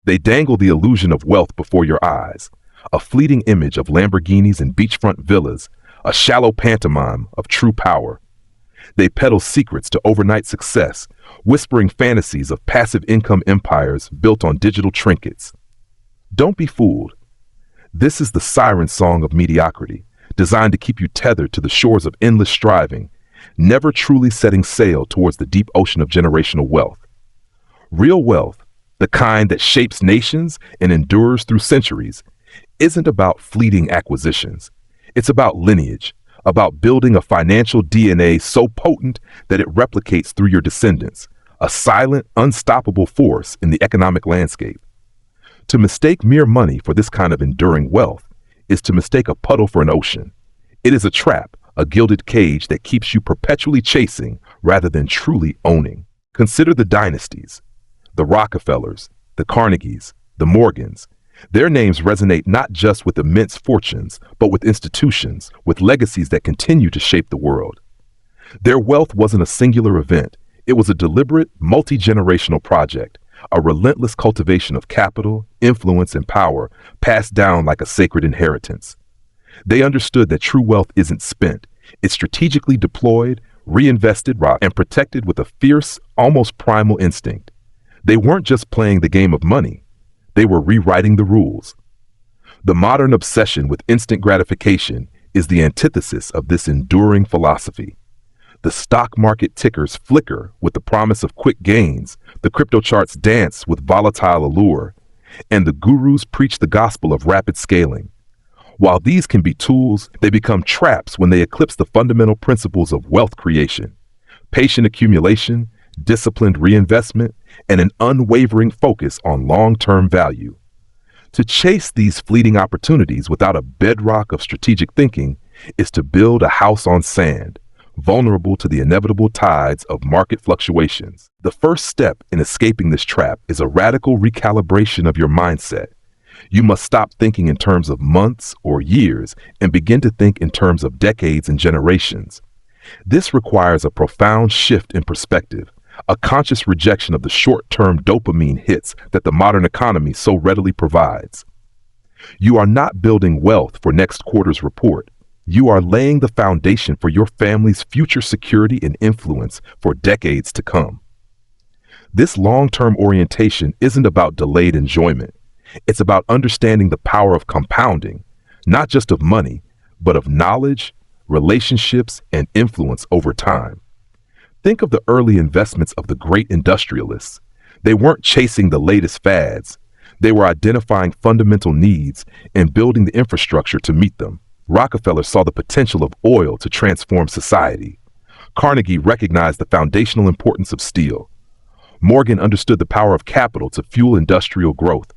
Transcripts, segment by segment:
They dangle the illusion of wealth before your eyes, a fleeting image of Lamborghinis and beachfront villas, a shallow pantomime of true power. They peddle secrets to overnight success, whispering fantasies of passive income empires built on digital trinkets. Don't be fooled. This is the siren song of mediocrity, designed to keep you tethered to the shores of endless striving, never truly setting sail towards the deep ocean of generational wealth. Real wealth, the kind that shapes nations and endures through centuries, isn't about fleeting acquisitions. It's about lineage, about building a financial DNA so potent that it replicates through your descendants, a silent, unstoppable force in the economic landscape. To mistake mere money for this kind of enduring wealth is to mistake a puddle for an ocean. It is a trap, a gilded cage that keeps you perpetually chasing rather than truly owning. Consider the dynasties, the Rockefellers, the Carnegies, the Morgans. Their names resonate not just with immense fortunes, but with institutions, with legacies that continue to shape the world. Their wealth wasn't a singular event. It was a deliberate, multi-generational project, a relentless cultivation of capital, influence, and power passed down like a sacred inheritance. They understood that true wealth isn't spent. It's strategically deployed, reinvested, and protected with a fierce, almost primal instinct. They weren't just playing the game of money. They were rewriting the rules. The modern obsession with instant gratification is the antithesis of this enduring philosophy. The stock market tickers flicker with the promise of quick gains, the crypto charts dance with volatile allure, and the gurus preach the gospel of rapid scaling. While these can be tools, they become traps when they eclipse the fundamental principles of wealth creation: patient accumulation, disciplined reinvestment, and an unwavering focus on long-term value. To chase these fleeting opportunities without a bedrock of strategic thinking is to build a house on sand, vulnerable to the inevitable tides of market fluctuations. The first step in escaping this trap is a radical recalibration of your mindset. You must stop thinking in terms of months or years and begin to think in terms of decades and generations. This requires a profound shift in perspective, a conscious rejection of the short-term dopamine hits that the modern economy so readily provides. You are not building wealth for next quarter's report. You are laying the foundation for your family's future security and influence for decades to come. This long-term orientation isn't about delayed enjoyment. It's about understanding the power of compounding, not just of money, but of knowledge, relationships, and influence over time. Think of the early investments of the great industrialists. They weren't chasing the latest fads. They were identifying fundamental needs and building the infrastructure to meet them. Rockefeller saw the potential of oil to transform society. Carnegie recognized the foundational importance of steel. Morgan understood the power of capital to fuel industrial growth.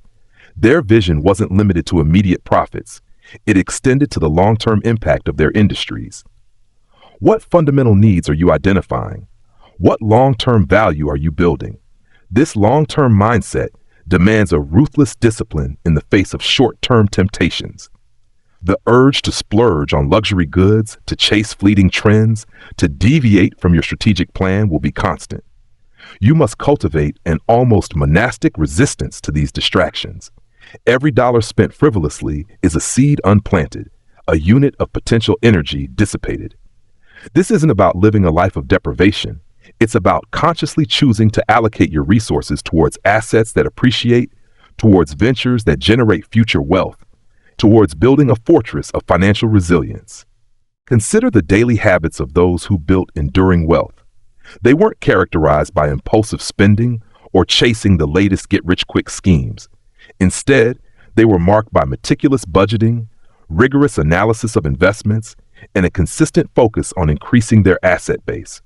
Their vision wasn't limited to immediate profits. It extended to the long-term impact of their industries. What fundamental needs are you identifying? What long-term value are you building? This long-term mindset demands a ruthless discipline in the face of short-term temptations. The urge to splurge on luxury goods, to chase fleeting trends, to deviate from your strategic plan will be constant. You must cultivate an almost monastic resistance to these distractions. Every dollar spent frivolously is a seed unplanted, a unit of potential energy dissipated. This isn't about living a life of deprivation. It's about consciously choosing to allocate your resources towards assets that appreciate, towards ventures that generate future wealth, towards building a fortress of financial resilience. Consider the daily habits of those who built enduring wealth. They weren't characterized by impulsive spending or chasing the latest get-rich-quick schemes. Instead, they were marked by meticulous budgeting, rigorous analysis of investments, and a consistent focus on increasing their asset base.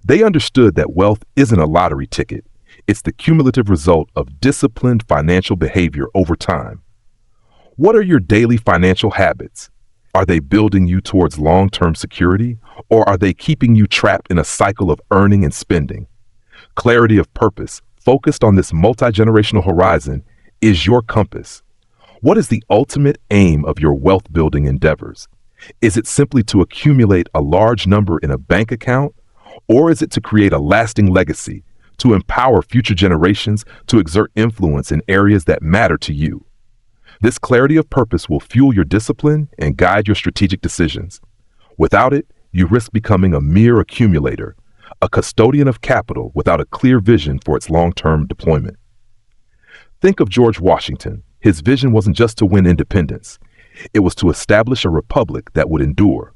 They understood that wealth isn't a lottery ticket. It's the cumulative result of disciplined financial behavior over time. What are your daily financial habits? Are they building you towards long-term security, or are they keeping you trapped in a cycle of earning and spending? Clarity of purpose, focused on this multi-generational horizon, is your compass. What is the ultimate aim of your wealth-building endeavors? Is it simply to accumulate a large number in a bank account, or is it to create a lasting legacy, to empower future generations to exert influence in areas that matter to you. This clarity of purpose will fuel your discipline and guide your strategic decisions. Without it, you risk becoming a mere accumulator, a custodian of capital without a clear vision for its long-term deployment. Think of George Washington. His vision wasn't just to win independence. It was to establish a republic that would endure.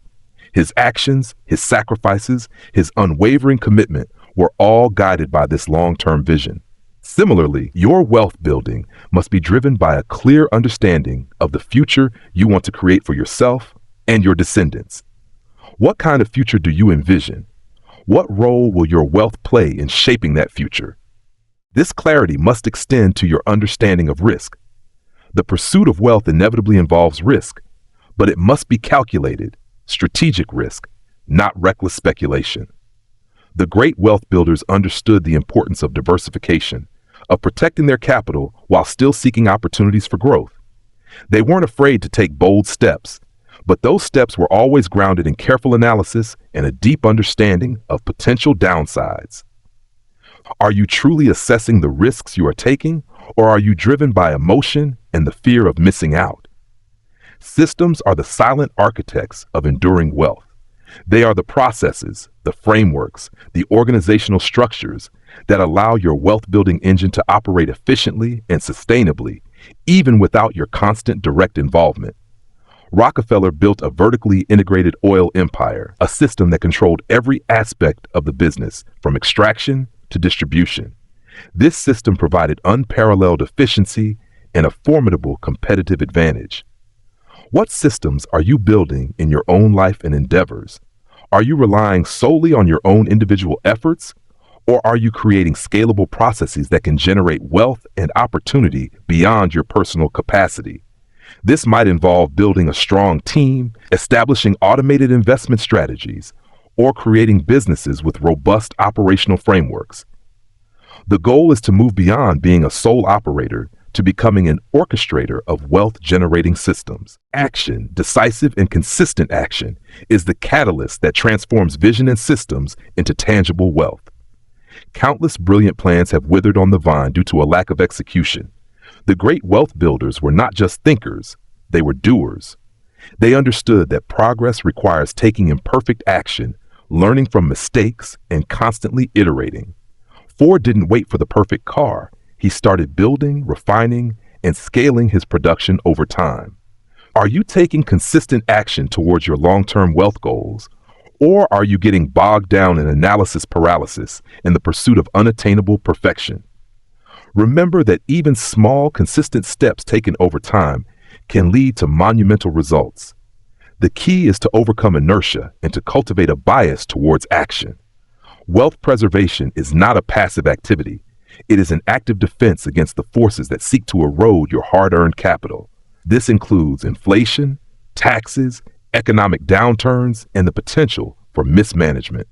His actions, his sacrifices, his unwavering commitment were all guided by this long-term vision. Similarly, your wealth building must be driven by a clear understanding of the future you want to create for yourself and your descendants. What kind of future do you envision? What role will your wealth play in shaping that future? This clarity must extend to your understanding of risk. The pursuit of wealth inevitably involves risk, but it must be calculated, strategic risk, not reckless speculation. The great wealth builders understood the importance of diversification, of protecting their capital while still seeking opportunities for growth. They weren't afraid to take bold steps, but those steps were always grounded in careful analysis and a deep understanding of potential downsides. Are you truly assessing the risks you are taking, or are you driven by emotion and the fear of missing out? Systems are the silent architects of enduring wealth. They are the processes, the frameworks, the organizational structures that allow your wealth-building engine to operate efficiently and sustainably, even without your constant direct involvement. Rockefeller built a vertically integrated oil empire, a system that controlled every aspect of the business, from extraction to distribution. This system provided unparalleled efficiency and a formidable competitive advantage. What systems are you building in your own life and endeavors? Are you relying solely on your own individual efforts, or are you creating scalable processes that can generate wealth and opportunity beyond your personal capacity? This might involve building a strong team, establishing automated investment strategies, or creating businesses with robust operational frameworks. The goal is to move beyond being a sole operator to becoming an orchestrator of wealth-generating systems. Action, decisive and consistent action, is the catalyst that transforms vision and systems into tangible wealth. Countless brilliant plans have withered on the vine due to a lack of execution. The great wealth builders were not just thinkers, they were doers. They understood that progress requires taking imperfect action, learning from mistakes, and constantly iterating. Ford didn't wait for the perfect car. He started building, refining, and scaling his production over time. Are you taking consistent action towards your long-term wealth goals, or are you getting bogged down in analysis paralysis in the pursuit of unattainable perfection? Remember that even small, consistent steps taken over time can lead to monumental results. The key is to overcome inertia and to cultivate a bias towards action. Wealth preservation is not a passive activity. It is an active defense against the forces that seek to erode your hard-earned capital. This includes inflation, taxes, economic downturns, and the potential for mismanagement.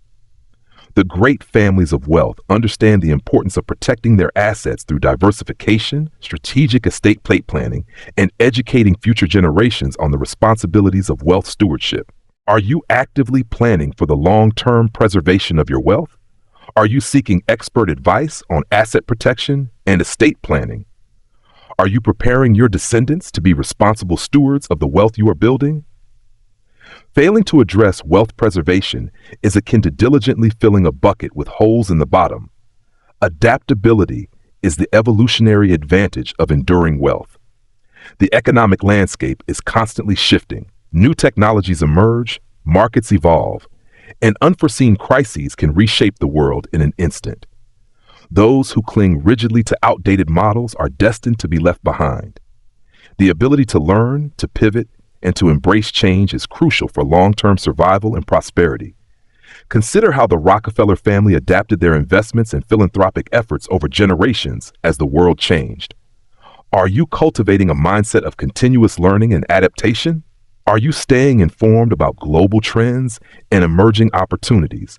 The great families of wealth understand the importance of protecting their assets through diversification, strategic estate planning, and educating future generations on the responsibilities of wealth stewardship. Are you actively planning for the long-term preservation of your wealth? Are you seeking expert advice on asset protection and estate planning? Are you preparing your descendants to be responsible stewards of the wealth you are building? Failing to address wealth preservation is akin to diligently filling a bucket with holes in the bottom. Adaptability is the evolutionary advantage of enduring wealth. The economic landscape is constantly shifting. New technologies emerge, markets evolve, and unforeseen crises can reshape the world in an instant. Those who cling rigidly to outdated models are destined to be left behind. The ability to learn, to pivot, and to embrace change is crucial for long-term survival and prosperity. Consider how the Rockefeller family adapted their investments and philanthropic efforts over generations as the world changed. Are you cultivating a mindset of continuous learning and adaptation? Are you staying informed about global trends and emerging opportunities?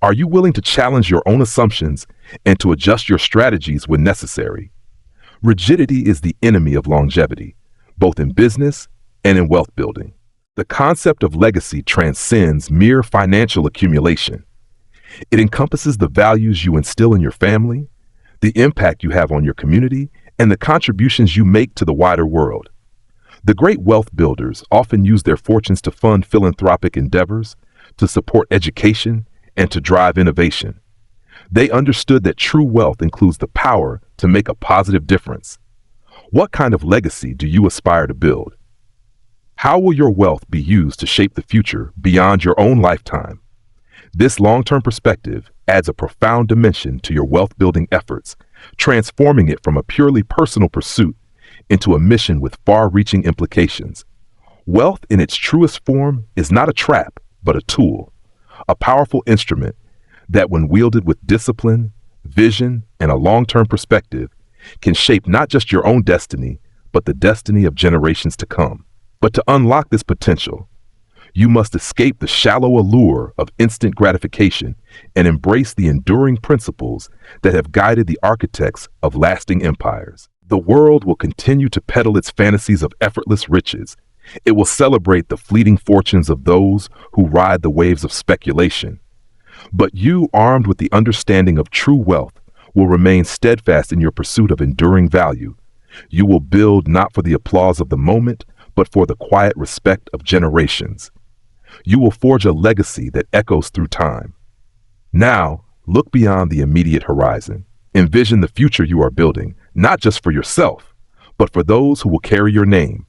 Are you willing to challenge your own assumptions and to adjust your strategies when necessary? Rigidity is the enemy of longevity, both in business and in wealth building. The concept of legacy transcends mere financial accumulation. It encompasses the values you instill in your family, the impact you have on your community, and the contributions you make to the wider world. The great wealth builders often use their fortunes to fund philanthropic endeavors, to support education, and to drive innovation. They understood that true wealth includes the power to make a positive difference. What kind of legacy do you aspire to build? How will your wealth be used to shape the future beyond your own lifetime? This long-term perspective adds a profound dimension to your wealth-building efforts, transforming it from a purely personal pursuit into a mission with far-reaching implications. Wealth in its truest form is not a trap, but a tool, a powerful instrument that, when wielded with discipline, vision, and a long-term perspective, can shape not just your own destiny, but the destiny of generations to come. But to unlock this potential, you must escape the shallow allure of instant gratification and embrace the enduring principles that have guided the architects of lasting empires. The world will continue to peddle its fantasies of effortless riches. It will celebrate the fleeting fortunes of those who ride the waves of speculation. But you, armed with the understanding of true wealth, will remain steadfast in your pursuit of enduring value. You will build not for the applause of the moment, but for the quiet respect of generations. You will forge a legacy that echoes through time. Now, look beyond the immediate horizon. Envision the future you are building, not just for yourself, but for those who will carry your name.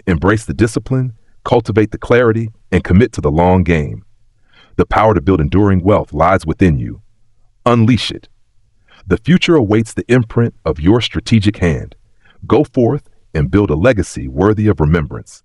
Embrace the discipline, cultivate the clarity, and commit to the long game. The power to build enduring wealth lies within you. Unleash it. The future awaits the imprint of your strategic hand. Go forth and build a legacy worthy of remembrance.